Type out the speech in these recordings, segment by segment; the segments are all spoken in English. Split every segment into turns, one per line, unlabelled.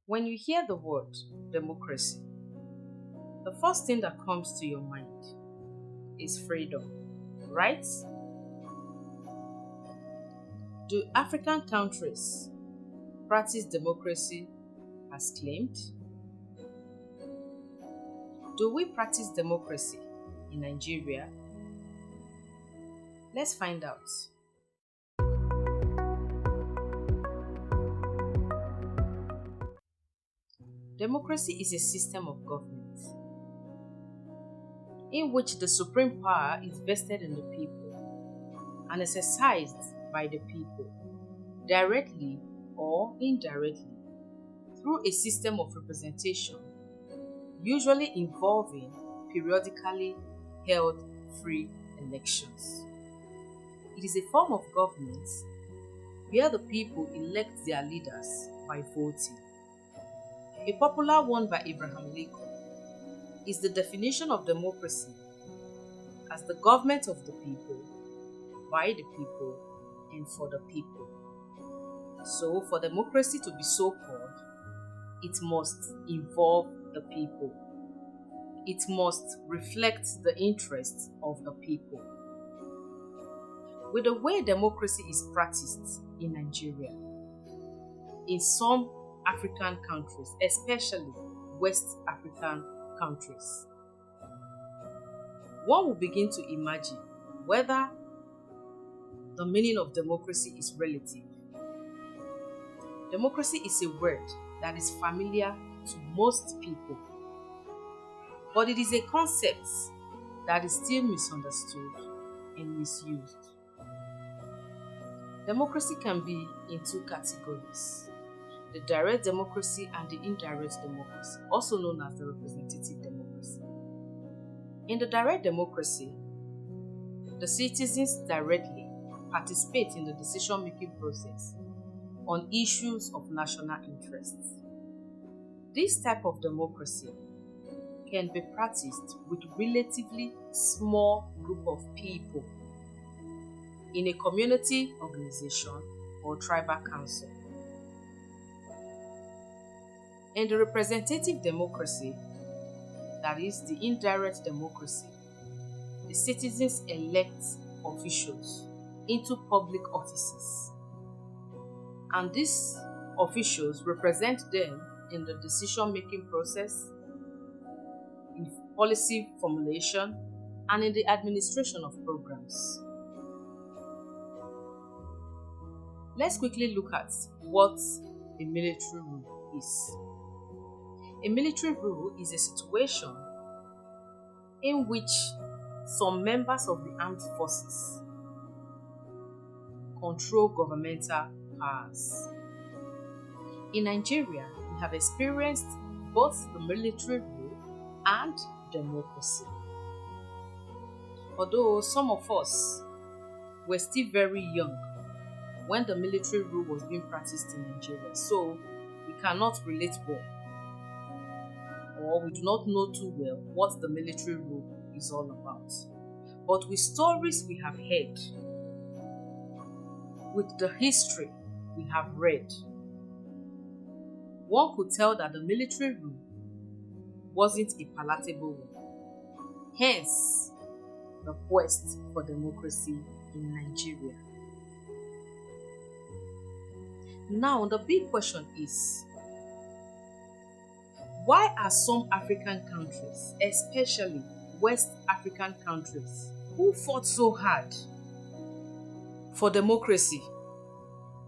When you hear the word democracy, the first thing that comes to your mind is freedom, right? Do African countries practice democracy as claimed? Do we practice democracy in Nigeria? Let's find out. Democracy is a system of government in which the supreme power is vested in the people and exercised by the people, directly or indirectly, through a system of representation, usually involving periodically held free elections. It is a form of government where the people elect their leaders by voting. A popular one by Abraham Lincoln is the definition of democracy as the government of the people, by the people, and for the people. So, for democracy to be so called, it must involve the people. It must reflect the interests of the people. With the way democracy is practiced in Nigeria, in some African countries, especially West African countries, one will begin to imagine whether the meaning of democracy is relative. Democracy is a word that is familiar to most people, but it is a concept that is still misunderstood and misused. Democracy can be in two categories: the direct democracy and the indirect democracy, also known as the representative democracy. In the direct democracy, the citizens directly participate in the decision-making process on issues of national interest. This type of democracy can be practiced with relatively small group of people in a community organization or tribal council. In the representative democracy, that is the indirect democracy, the citizens elect officials into public offices, and these officials represent them in the decision-making process, in policy formulation, and in the administration of programs. Let's quickly look at what a military rule is. A military rule is a situation in which some members of the armed forces control governmental powers. In Nigeria, we have experienced both the military rule and democracy. Although some of us were still very young when the military rule was being practiced in Nigeria, so we cannot relate well, or we do not know too well what the military rule is all about. But with stories we have heard, with the history we have read, one could tell that the military rule wasn't a palatable one. Hence, the quest for democracy in Nigeria. Now, the big question is, why are some African countries, especially West African countries, who fought so hard for democracy,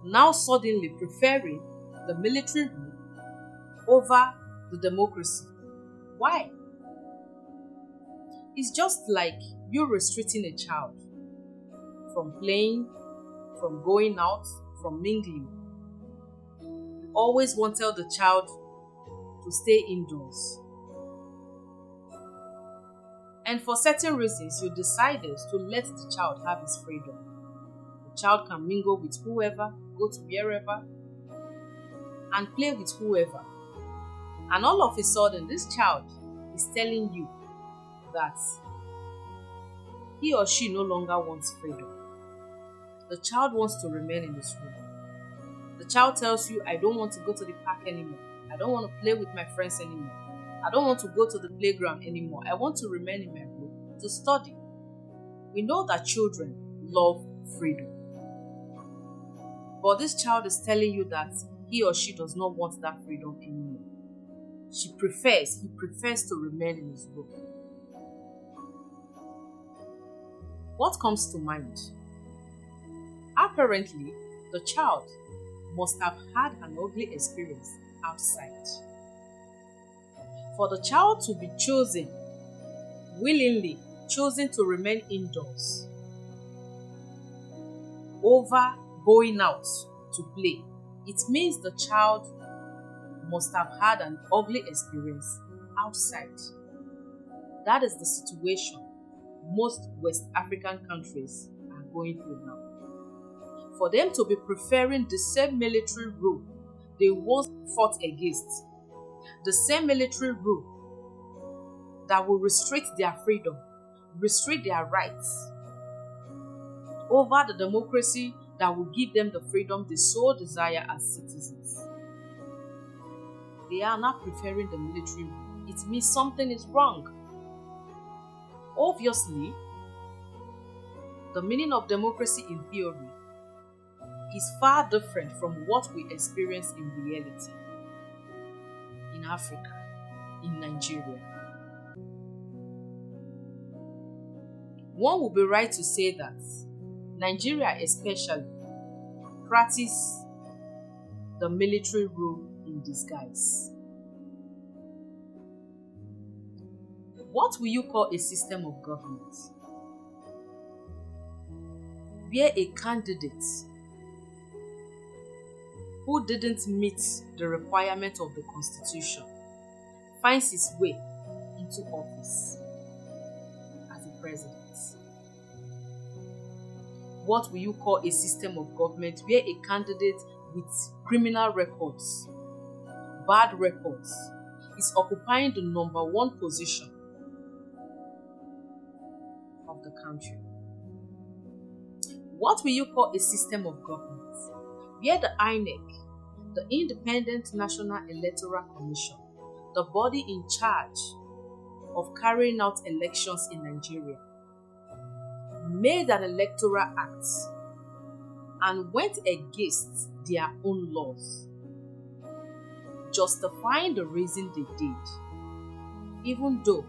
now suddenly preferring the military rule over the democracy? Why? It's just like you restricting a child from playing, from going out, from mingling. You always want to tell the child to stay indoors. And for certain reasons, you decided to let the child have his freedom. The child can mingle with whoever, go to wherever, and play with whoever. And all of a sudden, this child is telling you that he or she no longer wants freedom. The child wants to remain in his room. The child tells you, I don't want to go to the park anymore. I don't want to play with my friends anymore. I don't want to go to the playground anymore. I want to remain in my room to study. We know that children love freedom. But this child is telling you that he or she does not want that freedom anymore. He prefers to remain in his room. What comes to mind? Apparently, the child must have had an ugly experience outside. For the child to be willingly chosen to remain indoors over going out to play, it means the child must have had an ugly experience outside. That is the situation most West African countries are going through now. For them to be preferring the same military rule they once fought against, the same military rule that will restrict their freedom, restrict their rights, over the democracy that will give them the freedom they so desire as citizens. They are not preferring the military rule. It means something is wrong. Obviously, the meaning of democracy in theory is far different from what we experience in reality in Africa, in Nigeria. One would be right to say that Nigeria especially practice the military rule in disguise. What will you call a system of government where a candidate who didn't meet the requirement of the Constitution finds his way into office as a president? What will you call a system of government where a candidate with criminal records, bad records, is occupying the number one position of the country? What will you call a system of government where the INEC, the Independent National Electoral Commission, the body in charge of carrying out elections in Nigeria, made an electoral act and went against their own laws, justifying the reason they did, even though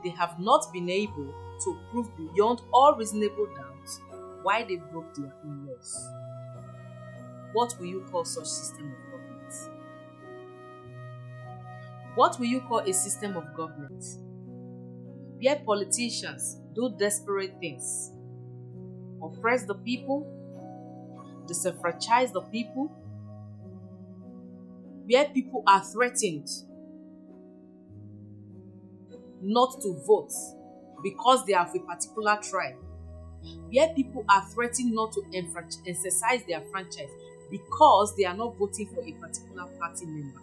they have not been able to prove beyond all reasonable doubt why they broke their own laws? What will you call such system of government? What will you call a system of government where politicians do desperate things, oppress the people, disenfranchise the people, where people are threatened not to vote because they are of a particular tribe, where people are threatened not to exercise their franchise because they are not voting for a particular party member?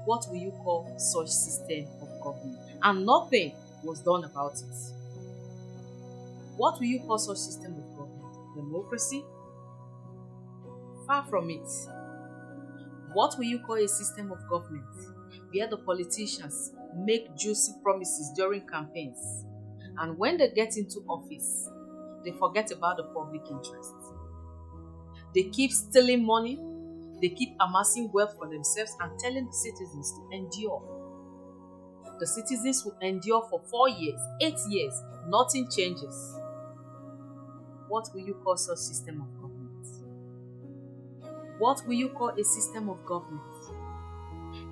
What will you call such system of government? And nothing was done about it. What will you call such system of government? Democracy? Far from it. What will you call a system of government where the politicians make juicy promises during campaigns, and when they get into office, they forget about the public interest? They keep stealing money, they keep amassing wealth for themselves and telling the citizens to endure. The citizens will endure for 4 years, 8 years, nothing changes. What will you call such system of government? What will you call a system of government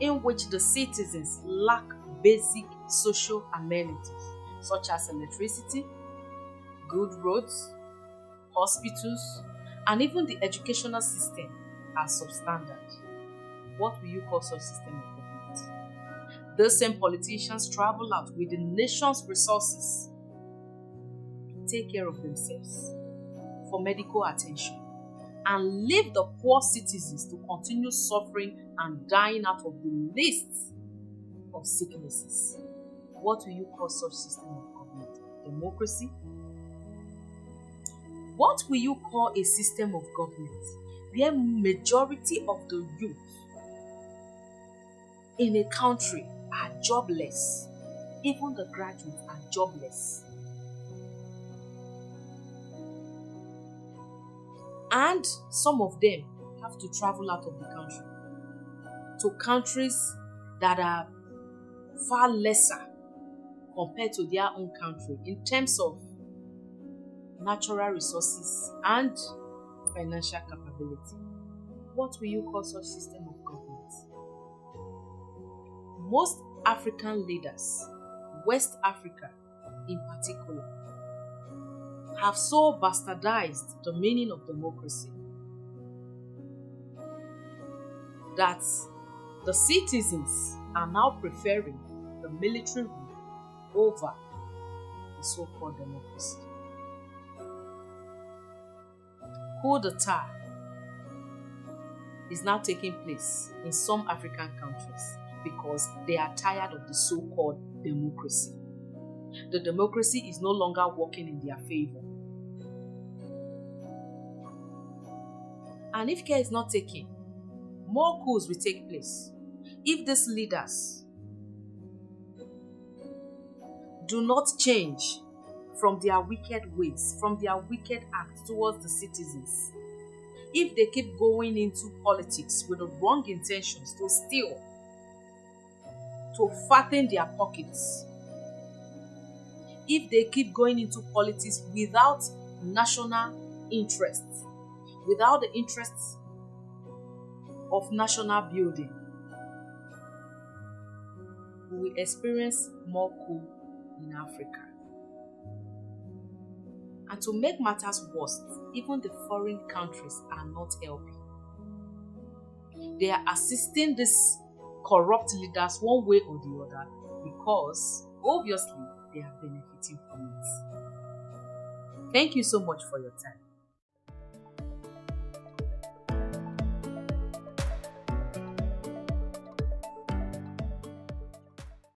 in which the citizens lack basic social amenities such as electricity, good roads, hospitals, and even the educational system are substandard? What will you call such system of government? Those same politicians travel out with the nation's resources to take care of themselves for medical attention and leave the poor citizens to continue suffering and dying out of the list of sicknesses. What will you call such system of government? Democracy? What will you call a system of government where majority of the youth in a country are jobless. Even the graduates are jobless. And some of them have to travel out of the country to countries that are far lesser compared to their own country in terms of natural resources and financial capability. What will you call such system of government? Most African leaders, West Africa in particular, have so bastardized the meaning of democracy that the citizens are now preferring the military rule over the so-called democracy. Coup d'etat is now taking place in some African countries because they are tired of the so-called democracy. The democracy is no longer working in their favor. And if care is not taken, more coups will take place. If these leaders do not change from their wicked ways, from their wicked acts towards the citizens, if they keep going into politics with the wrong intentions to steal, to fatten their pockets, if they keep going into politics without national interests, without the interests of national building, we will experience more coup in Africa. And to make matters worse, even the foreign countries are not helping. They are assisting these corrupt leaders one way or the other because obviously they are benefiting from it. Thank you so much for your time.